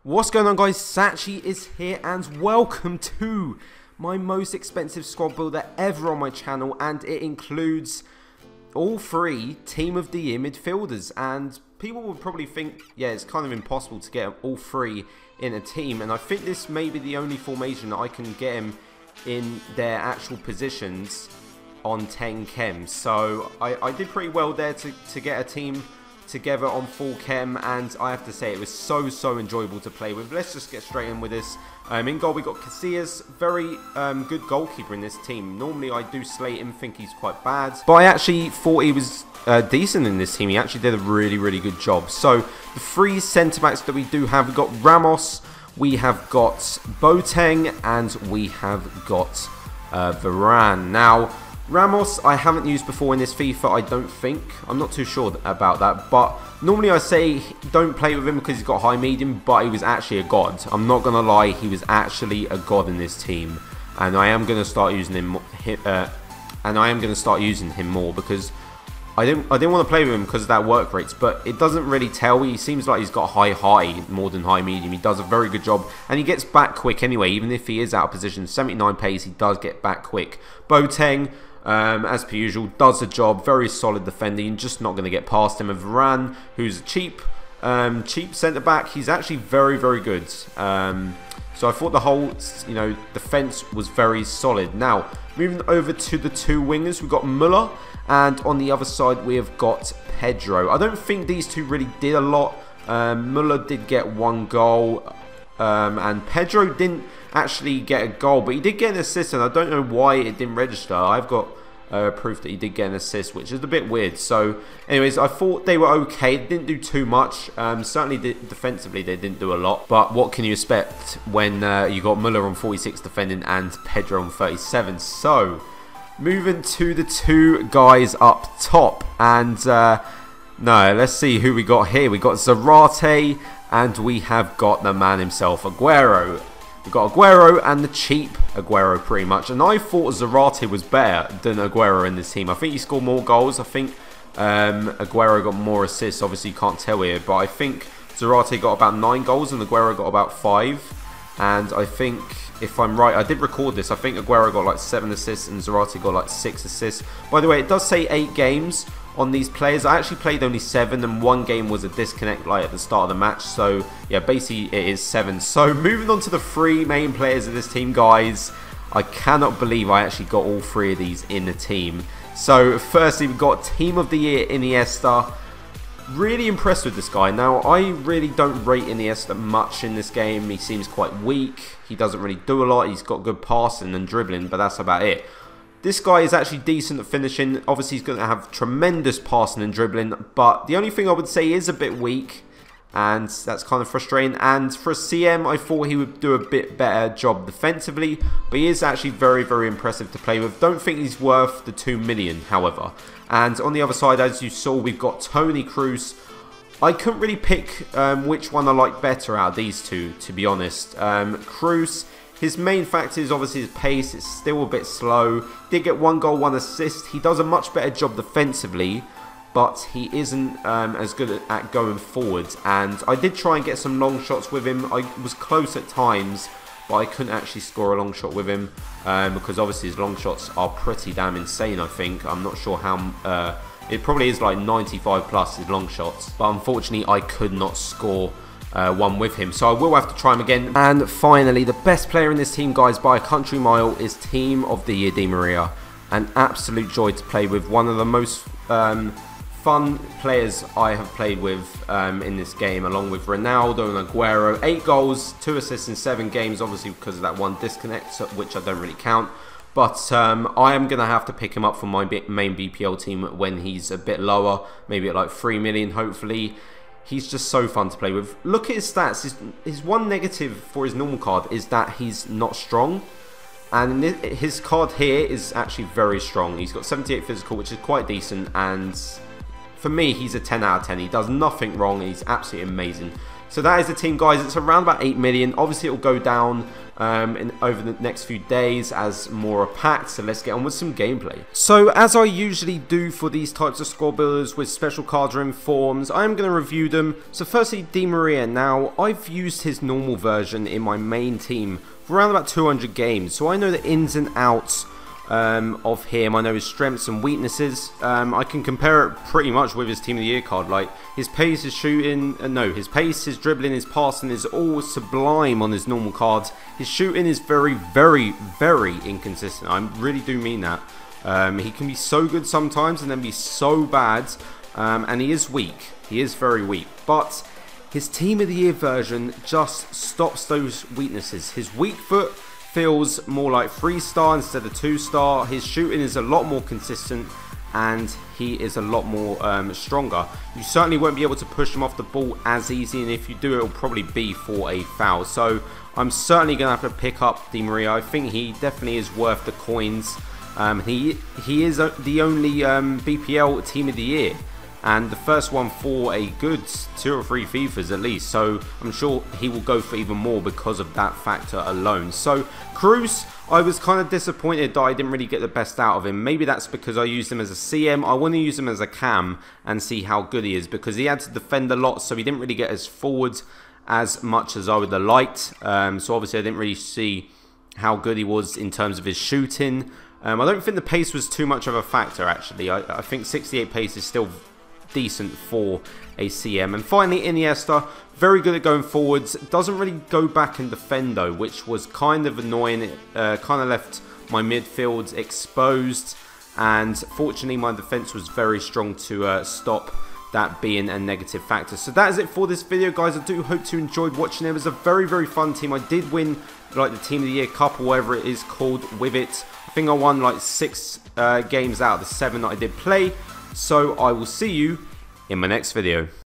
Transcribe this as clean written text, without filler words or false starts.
What's going on, guys? Satchy is here and welcome to my most expensive squad builder ever on my channel, and it includes all three Team of the Year midfielders. And people would probably think, yeah, it's kind of impossible to get all three in a team, and I think this may be the only formation that I can get him in their actual positions on 10 chem. So I did pretty well there to get a team together on full chem, and I have to say it was so enjoyable to play with. Let's just get straight in with this. In goal we got Casillas, very good goalkeeper in this team. Normally I do slate him, think he's quite bad, but I actually thought he was decent in this team. He actually did a really good job. So the three centre backs that we do have, we've got Ramos, we have got Boateng, and we have got Varane. Now Ramos I haven't used before in this FIFA, I don't think. I'm not too sure about that, but normally I say don't play with him because he's got high medium, but he was actually a god. I'm not going to lie, he was actually a god in this team, and I am going to start using him more because I didn't want to play with him because of that work rates, but it doesn't really tell. He seems like he's got high more than high medium. He does a very good job, and he gets back quick anyway. Even if he is out of position, 79 pace, he does get back quick. Boateng, as per usual, does the job. Very solid defending, just not going to get past him. And Varane, who's a cheap centre back, he's actually very good. So I thought the whole defence was very solid. Now moving over to the two wingers, we've got Müller, and on the other side we have got Pedro. I don't think these two really did a lot. Müller did get one goal, and Pedro didn't actually get a goal, but he did get an assist, and I don't know why it didn't register. I've got proof that he did get an assist, which is a bit weird. So anyways, I thought they were okay. They didn't do too much. Certainly defensively they didn't do a lot, but what can you expect when you got Müller on 46 defending and Pedro on 37. So moving to the two guys up top, and no, let's see who we got here. We got Zarate, and we have got the man himself, Aguero. We've got Aguero and the cheap Aguero pretty much, and I thought Zarate was better than Aguero in this team. I think he scored more goals. I think Aguero got more assists. Obviously you can't tell here, but I think Zarate got about 9 goals and Aguero got about 5. And I think, if I'm right, I did record this, I think Aguero got like 7 assists and Zarate got like 6 assists. By the way, it does say 8 games on these players. I actually played only 7, and 1 game was a disconnect like at the start of the match. So yeah, basically it is 7. So moving on to the 3 main players of this team, guys. I cannot believe I actually got all 3 of these in the team. So firstly, we've got Team of the Year Iniesta. Really impressed with this guy. Now I really don't rate Iniesta much in this game. He seems quite weak. He doesn't really do a lot. He's got good passing and dribbling, but that's about it. This guy is actually decent at finishing. Obviously, he's going to have tremendous passing and dribbling, but the only thing I would say is a bit weak, and that's kind of frustrating. And for a CM, I thought he would do a bit better job defensively, but he is actually very impressive to play with. Don't think he's worth the 2 million, however. And on the other side, as you saw, we've got Tony Cruz. I couldn't really pick which one I like better out of these two, to be honest. Cruz, his main factor is obviously his pace. It's still a bit slow. Did get 1 goal, 1 assist. He does a much better job defensively, but he isn't as good at going forwards. And I did try and get some long shots with him. I was close at times, but I couldn't actually score a long shot with him because obviously his long shots are pretty damn insane, I think. I'm not sure how... it probably is like 95 plus his long shots, but unfortunately I could not score one with him, so I will have to try him again. And finally, the best player in this team, guys, by a country mile, is Team of the Year Dimaria. An absolute joy to play with. One of the most fun players I have played with in this game, along with Ronaldo and Aguero. 8 goals, 2 assists in 7 games, obviously because of that 1 disconnect, which I don't really count. But I am going to have to pick him up for my main BPL team when he's a bit lower, maybe at like 3 million, hopefully. He's just so fun to play with. Look at his stats. His one negative for his normal card is that he's not strong. And his card here is actually very strong. He's got 78 physical, which is quite decent. And for me, he's a 10 out of 10. He does nothing wrong. He's absolutely amazing. So that is the team, guys. It's around about 8 million. Obviously, it will go down over the next few days as more are packed. So let's get on with some gameplay. So as I usually do for these types of squad builders with special cards or in forms, I am going to review them. So firstly, Dimaria. Now, I've used his normal version in my main team for around about 200 games. So I know the ins and outs of him. I know his strengths and weaknesses. I can compare it pretty much with his Team of the Year card. Like his pace, his shooting, his pace, his dribbling, his passing is all sublime on his normal cards. His shooting is very, very, very inconsistent. I really do mean that. He can be so good sometimes and then be so bad, and he is weak. He is very weak, but his Team of the Year version just stops those weaknesses. His weak foot feels more like 3-star instead of 2-star. His shooting is a lot more consistent and he is a lot more stronger. You certainly won't be able to push him off the ball as easy, and if you do, it will probably be for a foul. So I'm certainly going to have to pick up Dimaria. I think he definitely is worth the coins. He is the only BPL Team of the Year, and the first one for a good 2 or 3 FIFAs at least, so I'm sure he will go for even more because of that factor alone. So Cruz, I was kind of disappointed that I didn't really get the best out of him. Maybe that's because I used him as a CM. I want to use him as a cam and see how good he is, because he had to defend a lot, so he didn't really get as forward as much as I would have liked. So obviously I didn't really see how good he was in terms of his shooting. I don't think the pace was too much of a factor actually. I think 68 pace is still decent for a CM. And finally, Iniesta, very good at going forwards. Doesn't really go back and defend though, which was kind of annoying. It kind of left my midfield exposed, and fortunately my defense was very strong to stop that being a negative factor. So that is it for this video, guys. I do hope you enjoyed watching it. It was a very, very fun team. I did win like the Team of the Year Cup or whatever it is called with it. I think I won like 6 games out of the 7 that I did play. So I will see you in my next video.